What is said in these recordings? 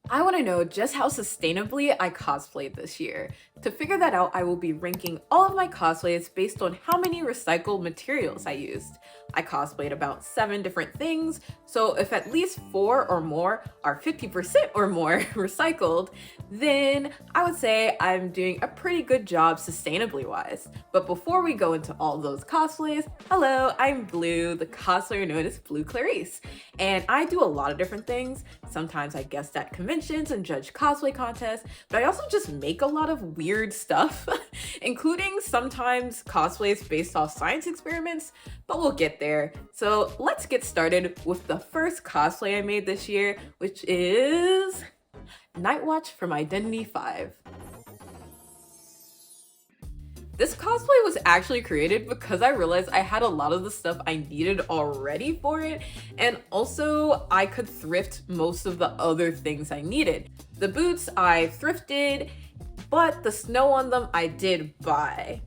I want to know just how sustainably I cosplayed this year. To figure that out, I will be ranking all of my cosplays based on how many recycled materials I used. I cosplayed about 7 different things, so if at least 4 or more are 50% or more recycled, then I would say I'm doing a pretty good job sustainably wise. But before we go into all those cosplays, hello, I'm Blue, the cosplayer known as Blue Clarice, and I do a lot of different things. Sometimes I guest at conventions and judge cosplay contests, but I also just make a lot of weird stuff, including sometimes cosplays based off science experiments, but we'll get there. So let's get started with the first cosplay I made this year, which is Nightwatch from Identity 5. This cosplay was actually created because I realized I had a lot of the stuff I needed already for it, and also I could thrift most of the other things I needed. The boots I thrifted, but the snow on them I did buy.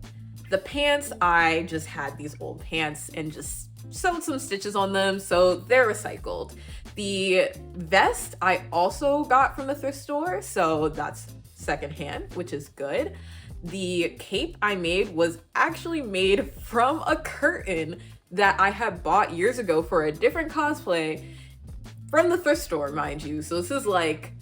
The pants, I just had these old pants and just sewed some stitches on them, so they're recycled. The vest I also got from the thrift store, so that's secondhand, which is good. The cape I made was actually made from a curtain that I had bought years ago for a different cosplay from the thrift store, mind you. So this is like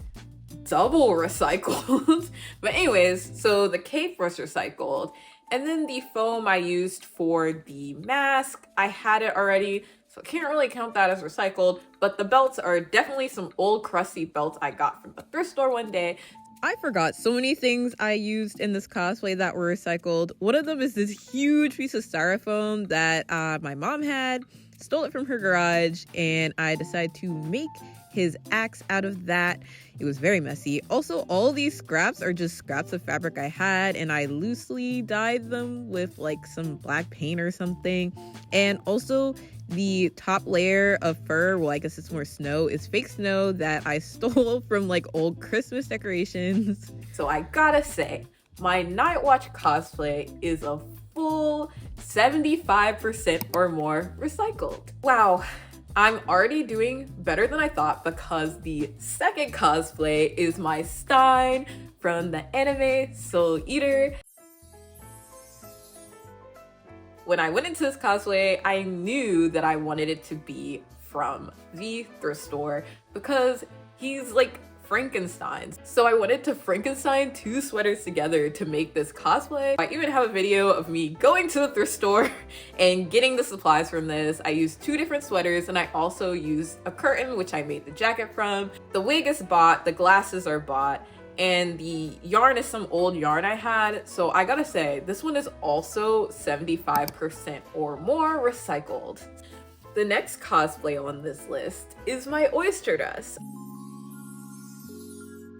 double recycled. But anyways, so the cape was recycled. And then the foam I used for the mask, I had it already, so I can't really count that as recycled. But the belts are definitely some old crusty belts I got from the thrift store one day. I forgot so many things I used in this cosplay that were recycled. One of them is this huge piece of styrofoam that my mom had, stole it from her garage, and I decided to make his axe out of that. It was very messy. Also, all these scraps are just scraps of fabric I had, and I loosely dyed them with like some black paint or something. And also, the top layer of fur, well, I guess it's more snow, is fake snow that I stole from like old Christmas decorations. So I gotta say, my Nightwatch cosplay is a full 75% or more recycled. Wow, I'm already doing better than I thought because the second cosplay is my Stein from the anime Soul Eater. When I went into this cosplay, I knew that I wanted it to be from the thrift store because he's like Frankenstein. So I wanted to Frankenstein 2 sweaters together to make this cosplay. I even have a video of me going to the thrift store and getting the supplies from this. I used 2 different sweaters, and I also used a curtain, which I made the jacket from. The wig is bought, the glasses are bought, and the yarn is some old yarn I had. So I gotta say, this one is also 75% or more recycled. The next cosplay on this list is my Oyster Dust.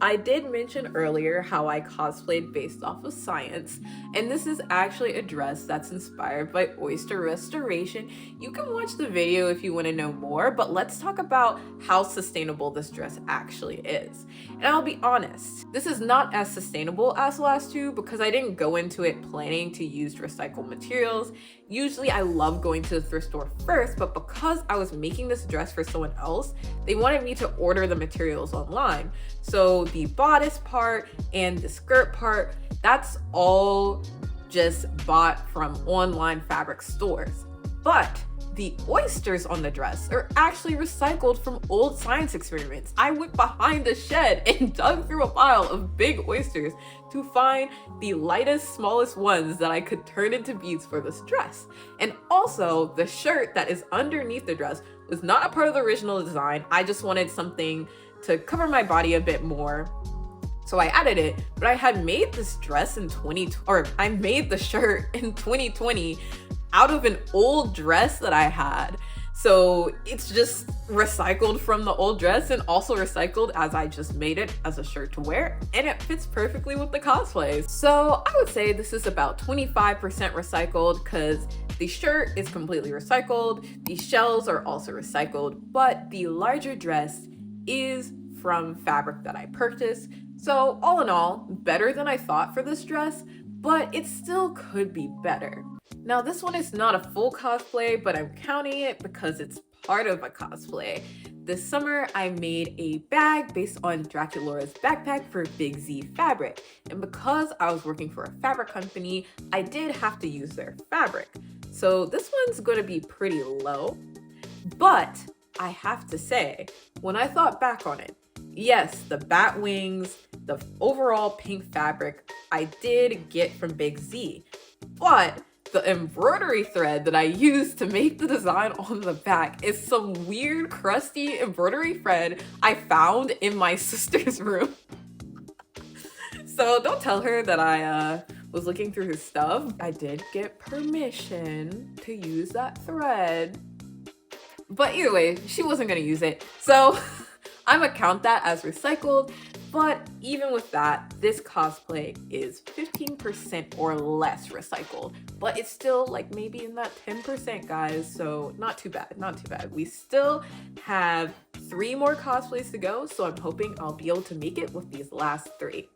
I did mention earlier how I cosplayed based off of science, and this is actually a dress that's inspired by oyster restoration. You can watch the video if you want to know more, but let's talk about how sustainable this dress actually is. And I'll be honest, this is not as sustainable as the last 2 because I didn't go into it planning to use recycled materials. Usually I love going to the thrift store first, but because I was making this dress for someone else, they wanted me to order the materials online. So the bodice part and the skirt part, that's all just bought from online fabric stores. But the oysters on the dress are actually recycled from old science experiments. I went behind the shed and dug through a pile of big oysters to find the lightest, smallest ones that I could turn into beads for this dress. And also, the shirt that is underneath the dress was not a part of the original design. I just wanted something to cover my body a bit more, so I added it. But I had made this dress in I made the shirt in 2020 out of an old dress that I had. So it's just recycled from the old dress and also recycled as I just made it as a shirt to wear, and it fits perfectly with the cosplays. So I would say this is about 25% recycled because the shirt is completely recycled, the shells are also recycled, but the larger dress is from fabric that I purchased. So all in all, better than I thought for this dress, but it still could be better. Now this one is not a full cosplay, but I'm counting it because it's part of a cosplay. This summer, I made a bag based on Draculaura's backpack for Big Z fabric. And because I was working for a fabric company, I did have to use their fabric. So this one's gonna be pretty low, but I have to say, when I thought back on it, yes, the bat wings, the overall pink fabric, I did get from Big Z, but the embroidery thread that I used to make the design on the back is some weird crusty embroidery thread I found in my sister's room. So don't tell her that I was looking through his stuff. I did get permission to use that thread. But either way, she wasn't gonna use it. So I'm gonna count that as recycled. But even with that, this cosplay is 15% or less recycled. But it's still like maybe in that 10%, guys. So not too bad, not too bad. We still have 3 more cosplays to go. So I'm hoping I'll be able to make it with these last 3.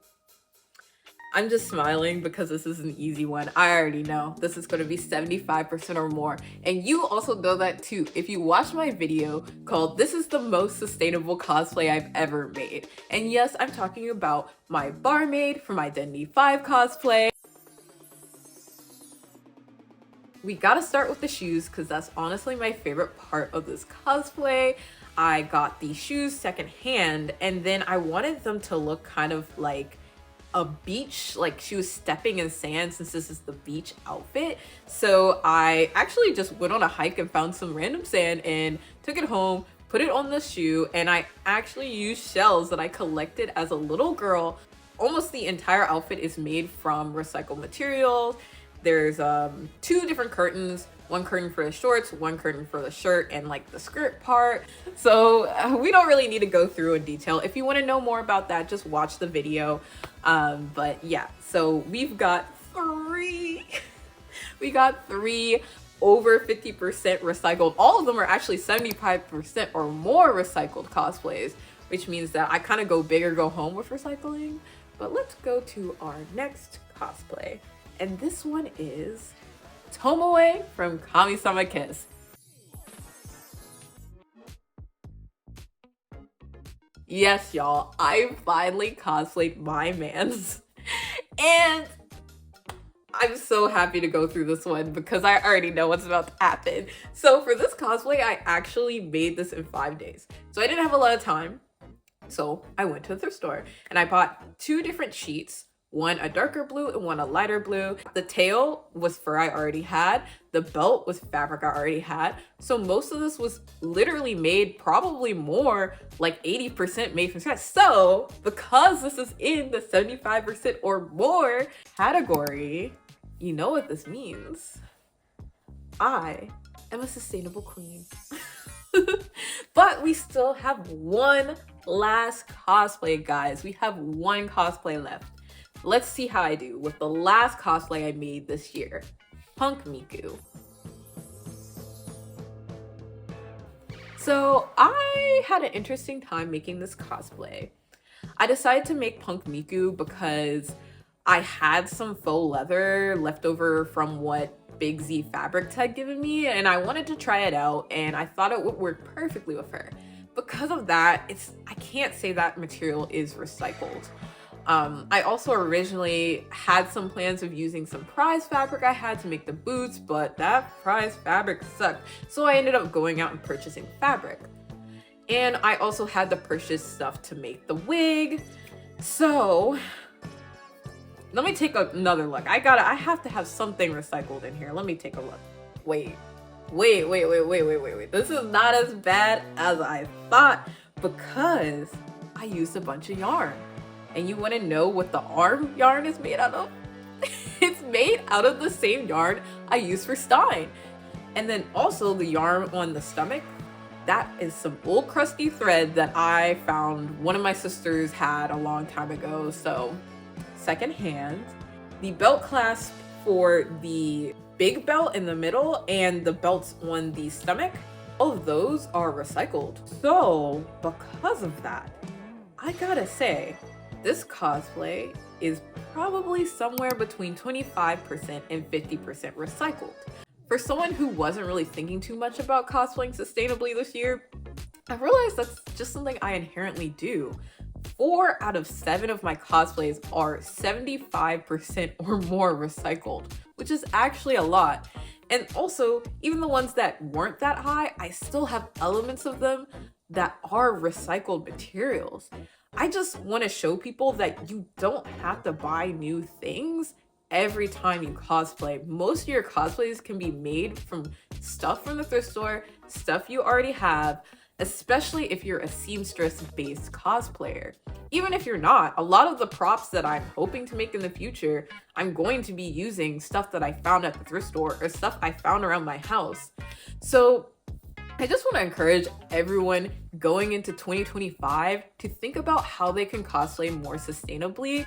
I'm just smiling because this is an easy one. I already know this is going to be 75% or more. And you also know that too. If you watch my video called "This is the most sustainable cosplay I've ever made." And yes, I'm talking about my barmaid from Identity 5 cosplay. We gotta start with the shoes because that's honestly my favorite part of this cosplay. I got these shoes secondhand and then I wanted them to look kind of like a beach, like she was stepping in sand since this is the beach outfit. So I actually just went on a hike and found some random sand and took it home, put it on the shoe, and I actually used shells that I collected as a little girl. Almost the entire outfit is made from recycled materials. There's 2 different curtains, 1 curtain for the shorts, 1 curtain for the shirt and like the skirt part. So we don't really need to go through in detail. If you want to know more about that, just watch the video. But yeah, so we've got 3 over 50% recycled. All of them are actually 75% or more recycled cosplays, which means that I kind of go big or go home with recycling. But let's go to our next cosplay. And this one is Tomay from Kamisama Kiss. Yes, y'all, I finally cosplayed my mans. And I'm so happy to go through this one because I already know what's about to happen. So for this cosplay, I actually made this in 5 days. So I didn't have a lot of time. So I went to the thrift store and I bought 2 different sheets. One a darker blue and one a lighter blue. The tail was fur I already had. The belt was fabric I already had. So most of this was literally made, probably more, like 80% made from scratch. So because this is in the 75% or more category, you know what this means. I am a sustainable queen. But we still have one last cosplay, guys. We have 1 cosplay left. Let's see how I do with the last cosplay I made this year, Punk Miku. So I had an interesting time making this cosplay. I decided to make Punk Miku because I had some faux leather left over from what Big Z Fabrics had given me, and I wanted to try it out, and I thought it would work perfectly with her. Because of that, I can't say that material is recycled. I also originally had some plans of using some prize fabric I had to make the boots, but that prize fabric sucked. So I ended up going out and purchasing fabric. And I also had to purchase stuff to make the wig. So let me take another look. I have to have something recycled in here. Let me take a look. Wait. This is not as bad as I thought because I used a bunch of yarn. And you want to know what the arm yarn is made out of? It's made out of the same yarn I use for Stein. And then also the yarn on the stomach, that is some old crusty thread that I found one of my sisters had a long time ago. So secondhand. The belt clasp for the big belt in the middle and the belts on the stomach, all of those are recycled. So because of that, I gotta say, this cosplay is probably somewhere between 25% and 50% recycled. For someone who wasn't really thinking too much about cosplaying sustainably this year, I realized that's just something I inherently do. 4 out of 7 of my cosplays are 75% or more recycled, which is actually a lot. And also, even the ones that weren't that high, I still have elements of them that are recycled materials. I just want to show people that you don't have to buy new things every time you cosplay. Most of your cosplays can be made from stuff from the thrift store, stuff you already have, especially if you're a seamstress-based cosplayer. Even if you're not, a lot of the props that I'm hoping to make in the future, I'm going to be using stuff that I found at the thrift store or stuff I found around my house. So I just want to encourage everyone going into 2025 to think about how they can cosplay more sustainably.